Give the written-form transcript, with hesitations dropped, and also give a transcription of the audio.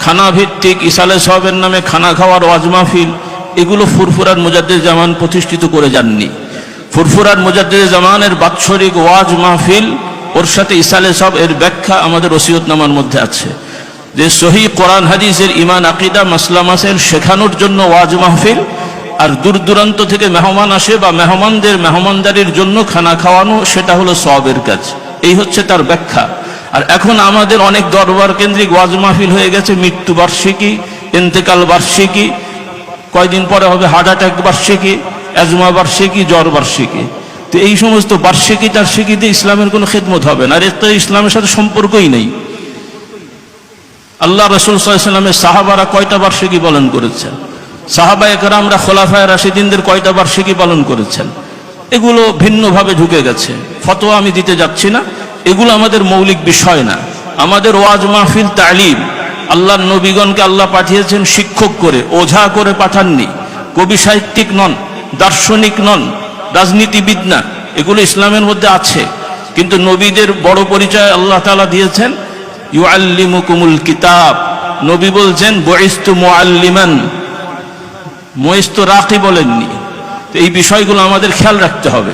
খানা ভিত্তিক ইসালে সওয়াবের নামে খানা খাওয়ার ওয়াজ মাহফিল, এগুলো ফুরফুরার মুজাদ্দিদ জামান প্রতিষ্ঠিত করে যাননি। ফুরফুরার মুজাদ্দিদ জামানের বাৎসরিক ওয়াজ মাহফিল, ওর সাথে ইসালে সওয়াব এর ব্যাখ্যা আমাদের ওসিয়তনামার মধ্যে আছে, যে সহিহ কোরআন হাদিসের ঈমান আকীদা মাসলা মাসাইল শেখানোর জন্য ওয়াজ মাহফিল, আর দূর দূরান্ত থেকে মেহমান আসে বা মেহমানদের মেহমানদারির জন্য খানা খাওয়ানো, সেটা হলো সওয়াবের কাজ। এই হচ্ছে তার ব্যাখ্যা। আর এখন আমাদের অনেক দরবার কেন্দ্রিক ওয়াজ মাহফিল হয়ে গেছে মৃত্যু বার্ষিকী, ইন্তেকাল বার্ষিকী, কয়দিন পরে হবে হার্ট অ্যাটাক বার্ষিকী, অ্যাজমা বার্ষিকী, জ্বর বার্ষিকী। তো এই সমস্ত বার্ষিকী টার্ষিকীতে ইসলামের কোনো খেদমত হবে না, আর এর তো ইসলামের সাথে সম্পর্কই নেই। আল্লাহ রাসূল সাল্লাল্লাহু আলাইহি ওয়াসাল্লামের সাহাবারা কয়টা বার্ষিকী পালন করেছেন? সাহাবায়ে কেরামরা খোলাফায়ে রাশিদিনদের কয়টা বার্ষিকী পালন করেছেন? এগুলো ভিন্নভাবে ঢুকে গেছে। ফতোয়া আমি দিতে যাচ্ছি না, এগুলো আমাদের মৌলিক বিষয় না। আমাদের ওয়াজ মাহফিল তালিম, আল্লাহর নবীগণকে আল্লাহ পাঠিয়েছেন শিক্ষক করে, ওঝা করে পাঠাননি। কবি সাহিত্যিক নন, দার্শনিক নন, রাজনীতিবিদ না, এগুলো ইসলামের মধ্যে আছে। কিন্তু নবীদের বড় পরিচয় আল্লাহ তাআলা দিয়েছেন, ইউআল্লিমুকুমুল কিতাব। নবী বলছেন বুইস্তু মুআল্লিমান, মুইস্তু রাকি বলেননি। তো এই বিষয়গুলো আমাদের খেয়াল রাখতে হবে।